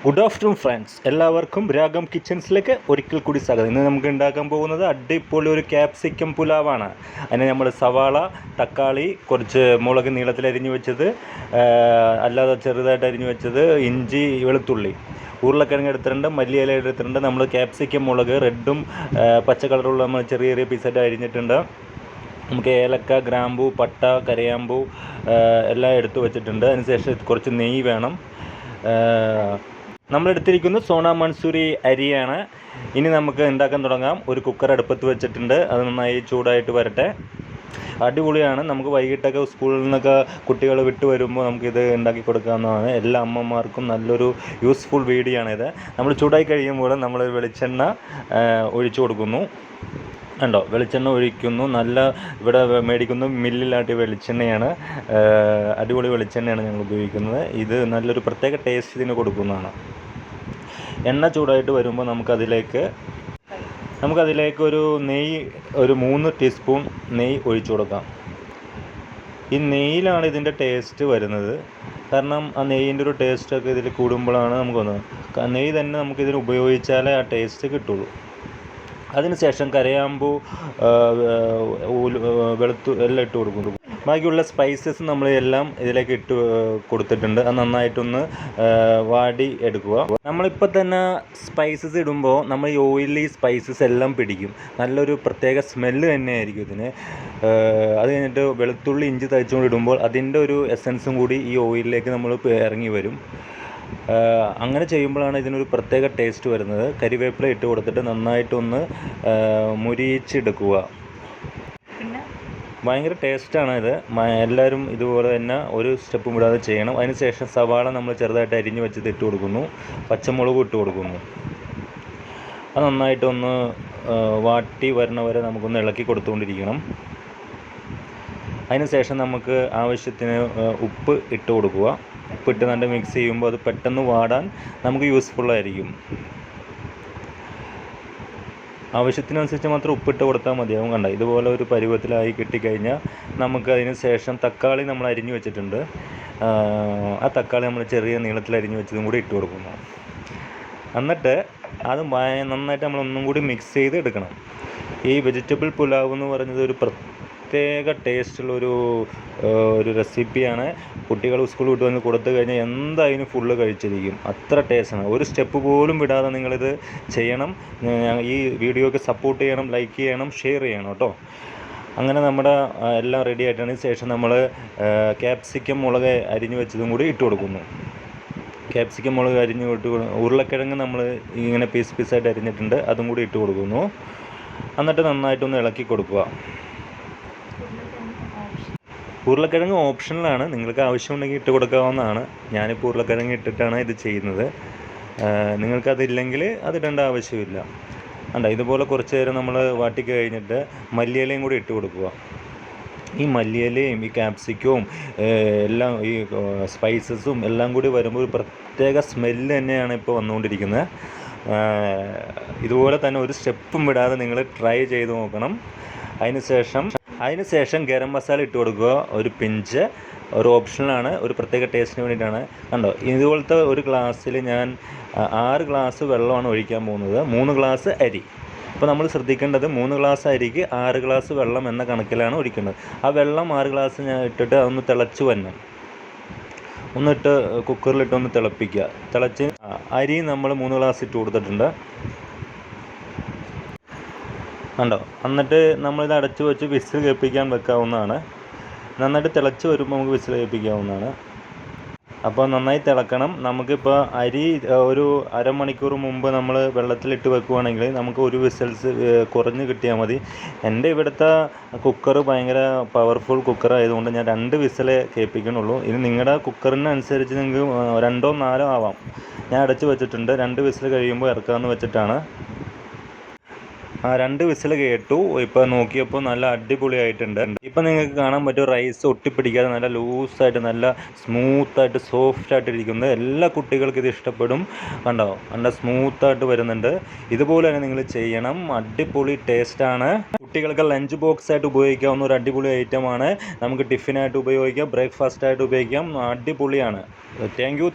Good afternoon friends, എല്ലാവർക്കും രാഗം കിച്ചൻസിലേക്ക് ഒരിക്കൽ കൂടി സ്വാഗതം. ഇന്ന് നമുക്ക് ഉണ്ടാക്കാൻ പോകുന്നത് അടിപൊളി ഒരു ക്യാപ്സിക്കം പുലാവാണ്. അതിന് നമ്മൾ സവാള, തക്കാളി, കുറച്ച് മുളക് നീളത്തിൽ അരിഞ്ഞു വെച്ചത്, അല്ലാതെ ചെറുതായിട്ട് അരിഞ്ഞു വെച്ചത്, ഇഞ്ചി, വെളുത്തുള്ളി, ഉരുളക്കിഴങ്ങ് എടുത്തിട്ടുണ്ട്, മല്ലിയില എടുത്തിട്ടുണ്ട്. നമ്മൾ ക്യാപ്സിക്കം മുളക് റെഡും പച്ച കളറുള്ള നമ്മൾ ചെറിയ ചെറിയ പീസായിട്ട് അരിഞ്ഞിട്ടുണ്ട്. നമുക്ക് ഏലക്ക, ഗ്രാമ്പൂ, പട്ട, കരയാമ്പൂ എല്ലാം എടുത്തു വെച്ചിട്ടുണ്ട്. അതിനുശേഷം കുറച്ച് നെയ്യ് വേണം. നമ്മളെടുത്തിരിക്കുന്നത് സോണ മൺസൂരി അരിയാണ്. ഇനി നമുക്ക് ഉണ്ടാക്കാൻ തുടങ്ങാം. ഒരു കുക്കർ അടുപ്പത്ത് വെച്ചിട്ടുണ്ട്. അത് നന്നായി ചൂടായിട്ട് വരട്ടെ. അടിപൊളിയാണ്. നമുക്ക് വൈകിട്ടൊക്കെ സ്കൂളിൽ നിന്നൊക്കെ കുട്ടികൾ വിട്ട് വരുമ്പോൾ നമുക്കിത് ഉണ്ടാക്കി കൊടുക്കാവുന്നതാണ്. എല്ലാ അമ്മമാർക്കും നല്ലൊരു യൂസ്ഫുൾ വീഡിയോ ആണിത്. നമ്മൾ ചൂടായി കഴിയുമ്പോൾ നമ്മൾ വെളിച്ചെണ്ണ ഒഴിച്ചു കൊടുക്കുന്നു. ഉണ്ടോ, വെളിച്ചെണ്ണ ഒഴിക്കുന്നു. നല്ല ഇവിടെ മേടിക്കുന്ന മില്ലിലാട്ടിയ വെളിച്ചെണ്ണയാണ്. അടിപൊളി വെളിച്ചെണ്ണയാണ് ഞങ്ങൾ ഉപയോഗിക്കുന്നത്. ഇത് നല്ലൊരു പ്രത്യേക ടേസ്റ്റ് ഇതിന് കൊടുക്കുന്നതാണ്. എണ്ണ ചൂടായിട്ട് വരുമ്പോൾ നമുക്കതിലേക്ക് ഒരു നെയ്യ്, ഒരു 3 ടീസ്പൂൺ നെയ്യ് ഒഴിച്ചു കൊടുക്കാം. ഈ നെയ്യിലാണ് ഇതിൻ്റെ ടേസ്റ്റ് വരുന്നത്. കാരണം ആ നെയ്യിൻ്റെ ഒരു ടേസ്റ്റൊക്കെ ഇതിൽ കൂടുമ്പോഴാണ് നമുക്കൊന്ന് നെയ്യ് തന്നെ നമുക്കിതിൽ ഉപയോഗിച്ചാലേ ആ ടേസ്റ്റ് കിട്ടുള്ളൂ. അതിനുശേഷം കരയാമ്പൂ, എല്ലാം ഇട്ട് കൊടുക്കുന്നു. ബാക്കിയുള്ള സ്പൈസസ് നമ്മൾ എല്ലാം ഇതിലേക്ക് ഇട്ട് കൊടുത്തിട്ടുണ്ട്. അത് നന്നായിട്ടൊന്ന് വാടി എടുക്കുക. നമ്മളിപ്പോൾ തന്നെ സ്പൈസസ് ഇടുമ്പോൾ നമ്മൾ ഈ ഓയിലി സ്പൈസസ് എല്ലാം പിടിക്കും. നല്ലൊരു പ്രത്യേക സ്മെല്ല് തന്നെയായിരിക്കും ഇതിന്. അത് കഴിഞ്ഞിട്ട് വെളുത്തുള്ളി, ഇഞ്ചി തയ്ച്ചുകൊണ്ട് ഇടുമ്പോൾ അതിൻ്റെ ഒരു എസൻസും കൂടി ഈ ഓയിലിലേക്ക് നമ്മൾ ഇറങ്ങി വരും. അങ്ങനെ ചെയ്യുമ്പോഴാണ് ഇതിനൊരു പ്രത്യേക ടേസ്റ്റ് വരുന്നത്. കരിവേപ്പില ഇട്ട് കൊടുത്തിട്ട് നന്നായിട്ടൊന്ന് മുരിച്ചെടുക്കുക. ഭയങ്കര ടേസ്റ്റാണ് ഇത്. എല്ലാവരും ഇതുപോലെ തന്നെ ഒരു സ്റ്റെപ്പും വിടാതെ ചെയ്യണം. അതിനുശേഷം സവാള നമ്മൾ ചെറുതായിട്ട് അരിഞ്ഞ് വെച്ചത് ഇട്ട് കൊടുക്കുന്നു. പച്ചമുളകും ഇട്ട് കൊടുക്കുന്നു. അത് നന്നായിട്ടൊന്ന് വാട്ടി വരണ വരെ നമുക്കൊന്ന് ഇളക്കി കൊടുത്തുകൊണ്ടിരിക്കണം. അതിനുശേഷം നമുക്ക് ആവശ്യത്തിന് ഉപ്പ് ഇട്ട് കൊടുക്കുക. ഉപ്പിട്ട് നല്ല മിക്സ് ചെയ്യുമ്പോൾ അത് പെട്ടെന്ന് വാടാൻ നമുക്ക് യൂസ്ഫുള്ളായിരിക്കും. ആവശ്യത്തിനനുസരിച്ച് മാത്രം ഉപ്പിട്ട് കൊടുത്താൽ മതിയാവും. കണ്ട, ഇതുപോലെ ഒരു പരുവത്തിലായി കിട്ടിക്കഴിഞ്ഞാൽ നമുക്ക് അതിന് ശേഷം തക്കാളി നമ്മൾ അരിഞ്ഞു വെച്ചിട്ടുണ്ട്. ആ തക്കാളി നമ്മൾ ചെറിയ നീളത്തിൽ അരിഞ്ഞു വെച്ചതും കൂടി ഇട്ട് കൊടുക്കുന്നു. എന്നിട്ട് അത് നന്നായിട്ട് നമ്മളൊന്നും കൂടി മിക്സ് ചെയ്ത് എടുക്കണം. ഈ വെജിറ്റബിൾ പുലാവ് എന്ന് പറയുന്നത് ഒരു പ്രത്യേക ടേസ്റ്റുള്ളൊരു റെസിപ്പിയാണ്. കുട്ടികൾ സ്കൂൾ വിട്ട് വന്ന് കൊടുത്തു കഴിഞ്ഞാൽ എന്തായാലും ഫുള്ള് കഴിച്ചിരിക്കും. അത്ര ടേസ്റ്റാണ്. ഒരു സ്റ്റെപ്പ് പോലും വിടാതെ നിങ്ങളിത് ചെയ്യണം. ഈ വീഡിയോക്ക് സപ്പോർട്ട് ചെയ്യണം, ലൈക്ക് ചെയ്യണം, ഷെയർ ചെയ്യണം കേട്ടോ. അങ്ങനെ നമ്മുടെ എല്ലാം റെഡി ആയിട്ടാണ്. ശേഷം നമ്മൾ ക്യാപ്സിക്കം മുളക് അരിഞ്ഞു വെച്ചതും കൂടി ഇട്ട് കൊടുക്കുന്നു. ക്യാപ്സിക്കം മുളക് അരിഞ്ഞു ഇട്ട് ഉരുളക്കിഴങ്ങ് നമ്മൾ ഇങ്ങനെ പീസായിട്ട് അരിഞ്ഞിട്ടുണ്ട്, അതും കൂടി ഇട്ട് കൊടുക്കുന്നു. എന്നിട്ട് നന്നായിട്ടൊന്ന് ഇളക്കി കൊടുക്കുക. ഉരുളക്കിഴങ്ങ് ഓപ്ഷണലാണ്. നിങ്ങൾക്ക് ആവശ്യമുണ്ടെങ്കിൽ ഇട്ട് കൊടുക്കാവുന്നതാണ്. ഞാനിപ്പോൾ ഉരുളക്കിഴങ്ങ് ഇട്ടിട്ടാണ് ഇത് ചെയ്യുന്നത്. നിങ്ങൾക്കതില്ലെങ്കിൽ അതിടേണ്ട ആവശ്യമില്ല. ഇതുപോലെ കുറച്ച് നേരം നമ്മൾ വാട്ടി കഴിഞ്ഞിട്ട് മല്ലിയിലയും കൂടി ഇട്ട് കൊടുക്കുക. ഈ മല്ലിയിലയും ഈ ക്യാപ്സിക്കവും എല്ലാം ഈ സ്പൈസസും എല്ലാം കൂടി വരുമ്പോൾ ഒരു പ്രത്യേക സ്മെല്ല് തന്നെയാണ് ഇപ്പോൾ വന്നുകൊണ്ടിരിക്കുന്നത്. ഇതുപോലെ തന്നെ ഒരു സ്റ്റെപ്പും വിടാതെ നിങ്ങൾ ട്രൈ ചെയ്ത് നോക്കണം. അതിനുശേഷം ഗരം മസാല ഇട്ട് കൊടുക്കുക. ഒരു പിഞ്ച്, ഒരു ഓപ്ഷനിലാണ്, ഒരു പ്രത്യേക ടേസ്റ്റിന് വേണ്ടിയിട്ടാണ്. കണ്ടോ, ഇതുപോലത്തെ ഒരു ഗ്ലാസ്സിൽ ഞാൻ 6 ഗ്ലാസ് വെള്ളമാണ് ഒഴിക്കാൻ പോകുന്നത്. 3 ഗ്ലാസ് അരി. അപ്പോൾ നമ്മൾ ശ്രദ്ധിക്കേണ്ടത് 3 ഗ്ലാസ് അരിക്ക് 6 ഗ്ലാസ് വെള്ളം എന്ന കണക്കിലാണ് ഒഴിക്കുന്നത്. ആ വെള്ളം 6 ഗ്ലാസ് ഞാൻ ഇട്ടിട്ട് അതൊന്ന് തിളച്ച് വരണം. ഒന്നിട്ട് കുക്കറിലിട്ടൊന്ന് തിളപ്പിക്കുക. തിളച്ച് അരി നമ്മൾ 3 ഗ്ലാസ് ഇട്ട് കൊടുത്തിട്ടുണ്ട്. കണ്ടോ, എന്നിട്ട് നമ്മളിത് അടച്ചു വെച്ച് വിസിൽ കേൾപ്പിക്കാൻ വെക്കാവുന്നതാണ്. നന്നായിട്ട് തിളച്ച് വരുമ്പോൾ നമുക്ക് വിസിൽ കേൾപ്പിക്കാവുന്നതാണ്. അപ്പോൾ നന്നായി തിളക്കണം. നമുക്കിപ്പോൾ അരി ഒരു അരമണിക്കൂർ മുമ്പ് നമ്മൾ വെള്ളത്തിലിട്ട് വെക്കുകയാണെങ്കിൽ നമുക്ക് ഒരു വിസിൽസ് കുറഞ്ഞ് കിട്ടിയാൽ മതി. എൻ്റെ ഇവിടുത്തെ കുക്കർ ഭയങ്കര പവർഫുൾ കുക്കർ ആയതുകൊണ്ട് ഞാൻ 2 വിസിൽ കേൾപ്പിക്കണുള്ളൂ. ഇനി നിങ്ങളുടെ കുക്കറിനനുസരിച്ച് നിങ്ങൾക്ക് 2 or 4 ആവാം. ഞാൻ അടച്ച് വെച്ചിട്ടുണ്ട്. 2 വിസിൽ കഴിയുമ്പോൾ ഇറക്കാമെന്ന് വെച്ചിട്ടാണ്. 2 വിസിൽ കേട്ടു. ഇപ്പോൾ നോക്കിയപ്പോൾ നല്ല അടിപൊളിയായിട്ടുണ്ട്. ഇപ്പം നിങ്ങൾക്ക് കാണാൻ പറ്റും, റൈസ് ഒട്ടിപ്പിടിക്കാതെ നല്ല ലൂസായിട്ട് നല്ല സ്മൂത്തായിട്ട് സോഫ്റ്റായിട്ട് ഇരിക്കുന്നത്. എല്ലാ കുട്ടികൾക്കും ഇത് ഇഷ്ടപ്പെടും. കണ്ടോ, നല്ല സ്മൂത്തായിട്ട് വരുന്നുണ്ട്. ഇതുപോലെ തന്നെ നിങ്ങൾ ചെയ്യണം. അടിപൊളി ടേസ്റ്റാണ്. കുട്ടികൾക്ക് ലഞ്ച് ബോക്സായിട്ട് ഉപയോഗിക്കാവുന്ന ഒരു അടിപൊളി ഐറ്റമാണ്. നമുക്ക് ടിഫിനായിട്ട് ഉപയോഗിക്കാം, ബ്രേക്ക്ഫാസ്റ്റായിട്ട് ഉപയോഗിക്കാം. അടിപൊളിയാണ്. Thank you.